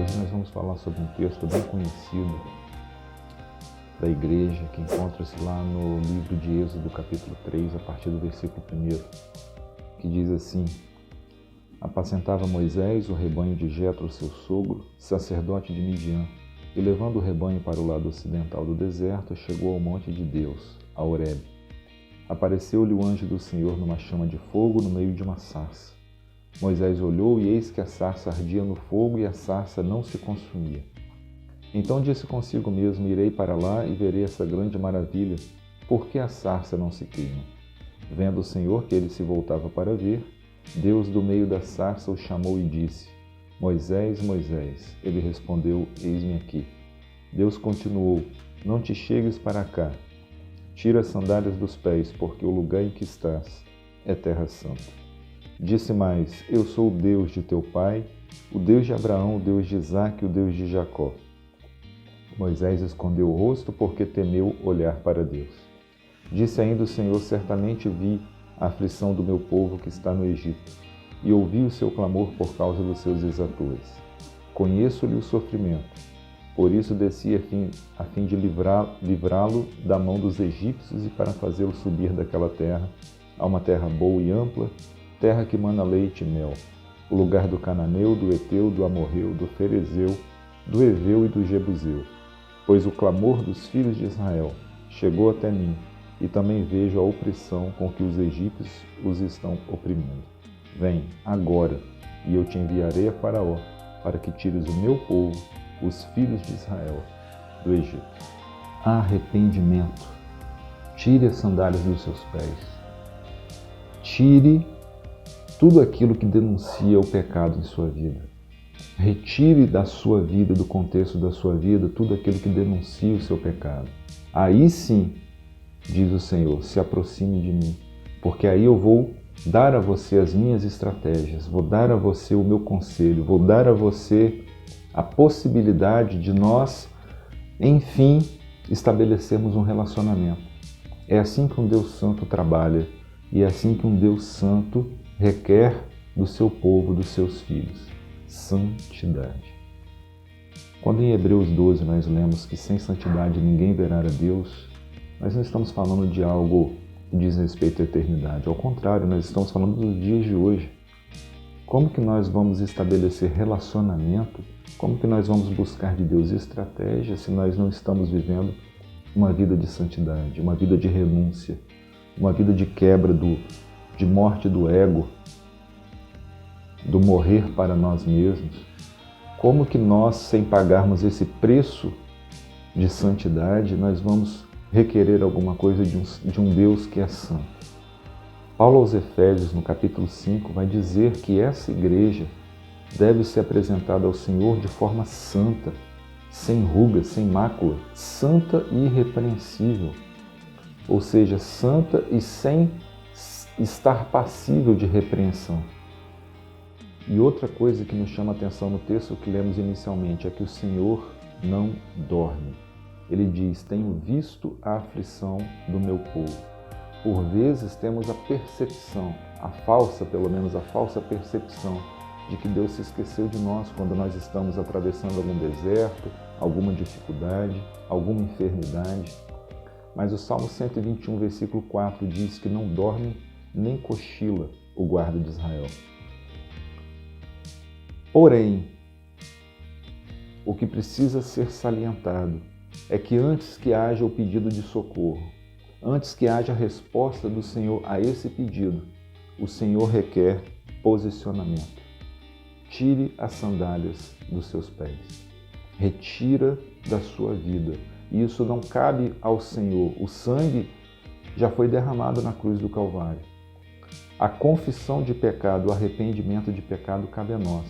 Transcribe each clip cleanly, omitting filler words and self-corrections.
Hoje nós vamos falar sobre um texto bem conhecido da igreja, que encontra-se lá no livro de Êxodo, capítulo 3, a partir do versículo 1, que diz assim: Apacentava Moisés o rebanho de Jetro, seu sogro, sacerdote de Midian, e levando o rebanho para o lado ocidental do deserto, chegou ao monte de Deus, a Horebe. Apareceu-lhe o anjo do Senhor numa chama de fogo no meio de uma sarça. Moisés olhou e eis que a sarça ardia no fogo e a sarça não se consumia. Então disse consigo mesmo: Irei para lá e verei essa grande maravilha, por que a sarça não se queima? Vendo o Senhor que ele se voltava para ver, Deus do meio da sarça o chamou e disse: Moisés, Moisés. Ele respondeu: Eis-me aqui. Deus continuou: Não te chegues para cá. Tira as sandálias dos pés, porque o lugar em que estás é terra santa. Disse mais: Eu sou o Deus de teu pai, o Deus de Abraão, o Deus de Isaque, o Deus de Jacó. Moisés escondeu o rosto porque temeu olhar para Deus. Disse ainda o Senhor: Certamente vi a aflição do meu povo que está no Egito, e ouvi o seu clamor por causa dos seus exatores. Conheço-lhe o sofrimento, por isso desci a fim de livrá-lo da mão dos egípcios e para fazê-lo subir daquela terra a uma terra boa e ampla, terra que mana leite e mel, o lugar do cananeu, do Eteu, do Amorreu, do Ferezeu, do Eveu e do Jebuseu. Pois o clamor dos filhos de Israel chegou até mim, e também vejo a opressão com que os egípcios os estão oprimindo. Vem agora, e eu te enviarei a Faraó, para que tires o meu povo, os filhos de Israel, do Egito. Arrependimento. Tire as sandálias dos seus pés. Tire tudo aquilo que denuncia o pecado em sua vida. Retire da sua vida, do contexto da sua vida, tudo aquilo que denuncia o seu pecado. Aí sim, diz o Senhor, se aproxime de mim, porque aí eu vou dar a você as minhas estratégias, vou dar a você o meu conselho, vou dar a você a possibilidade de nós, enfim, estabelecermos um relacionamento. É assim que um Deus Santo trabalha e é assim que um Deus Santo requer do seu povo, dos seus filhos: santidade. Quando em Hebreus 12 nós lemos que sem santidade ninguém verá a Deus, nós não estamos falando de algo que diz respeito à eternidade. Ao contrário, nós estamos falando dos dias de hoje. Como que nós vamos estabelecer relacionamento? Como que nós vamos buscar de Deus estratégia se nós não estamos vivendo uma vida de santidade, uma vida de renúncia, uma vida de quebra, de morte do ego, do morrer para nós mesmos? Como que nós, sem pagarmos esse preço de santidade, nós vamos requerer alguma coisa de um Deus que é santo? Paulo aos Efésios, no capítulo 5, vai dizer que essa igreja deve ser apresentada ao Senhor de forma santa, sem ruga, sem mácula, santa e irrepreensível. Ou seja, santa e sem estar passível de repreensão. E outra coisa que nos chama a atenção no texto que lemos inicialmente é que o Senhor não dorme. Ele diz: tenho visto a aflição do meu povo. Por vezes temos a percepção, pelo menos a falsa percepção, de que Deus se esqueceu de nós quando nós estamos atravessando algum deserto, alguma dificuldade, alguma enfermidade. Mas o Salmo 121, versículo 4 diz que não dorme nem cochila o guarda de Israel. Porém, o que precisa ser salientado é que antes que haja o pedido de socorro, antes que haja a resposta do Senhor a esse pedido, o Senhor requer posicionamento. Tire as sandálias dos seus pés. Retira da sua vida. Isso não cabe ao Senhor. O sangue já foi derramado na cruz do Calvário. A confissão de pecado, o arrependimento de pecado cabe a nós.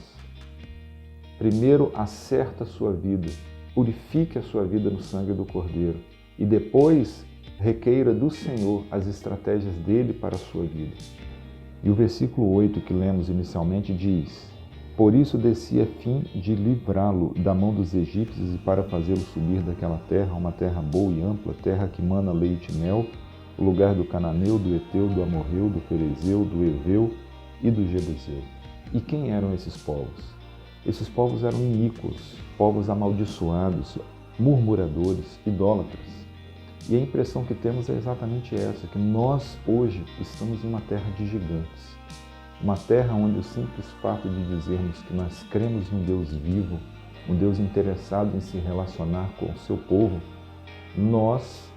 Primeiro, acerta a sua vida, purifique a sua vida no sangue do Cordeiro e depois requeira do Senhor as estratégias dele para a sua vida. E o versículo 8 que lemos inicialmente diz: Por isso desci a fim de livrá-lo da mão dos egípcios e para fazê-lo subir daquela terra, uma terra boa e ampla, terra que mana leite e mel, o lugar do cananeu, do Eteu, do Amorreu, do Ferezeu, do Eveu e do Jebuseu. E quem eram esses povos? Esses povos eram iníquos, povos amaldiçoados, murmuradores, idólatras. E a impressão que temos é exatamente essa, que nós hoje estamos em uma terra de gigantes. Uma terra onde o simples fato de dizermos que nós cremos num Deus vivo, um Deus interessado em se relacionar com o seu povo, nós,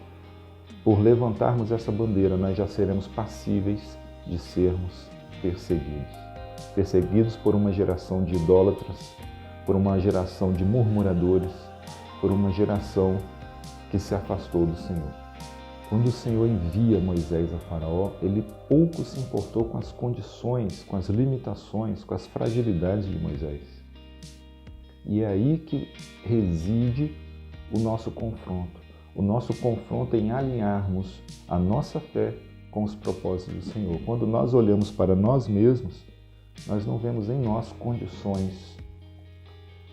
por levantarmos essa bandeira, nós já seremos passíveis de sermos perseguidos. Perseguidos por uma geração de idólatras, por uma geração de murmuradores, por uma geração que se afastou do Senhor. Quando o Senhor envia Moisés a Faraó, ele pouco se importou com as condições, com as limitações, com as fragilidades de Moisés. E é aí que reside o nosso confronto. O nosso confronto em alinharmos a nossa fé com os propósitos do Senhor. Quando nós olhamos para nós mesmos, nós não vemos em nós condições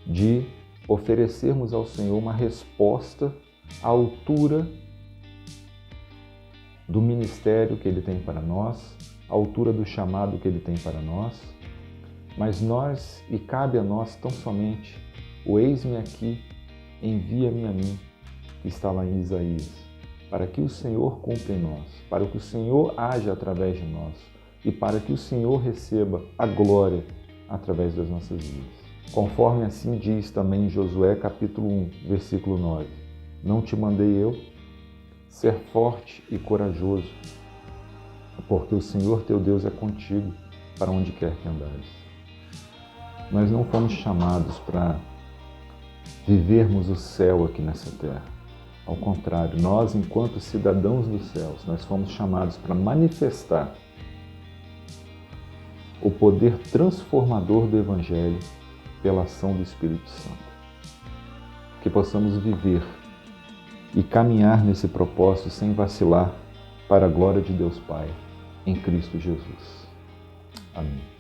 de oferecermos ao Senhor uma resposta à altura do ministério que Ele tem para nós, à altura do chamado que Ele tem para nós, mas e cabe a nós tão somente o eis-me aqui, envia-me a mim, que está lá em Isaías, para que o Senhor cumpra em nós, para que o Senhor haja através de nós e para que o Senhor receba a glória através das nossas vidas. Conforme assim diz também em Josué capítulo 1, versículo 9, não te mandei eu ser forte e corajoso, porque o Senhor teu Deus é contigo para onde quer que andares. Nós não fomos chamados para vivermos o céu aqui nessa terra. Ao contrário, nós, enquanto cidadãos dos céus, nós fomos chamados para manifestar o poder transformador do Evangelho pela ação do Espírito Santo. Que possamos viver e caminhar nesse propósito sem vacilar para a glória de Deus Pai, em Cristo Jesus. Amém.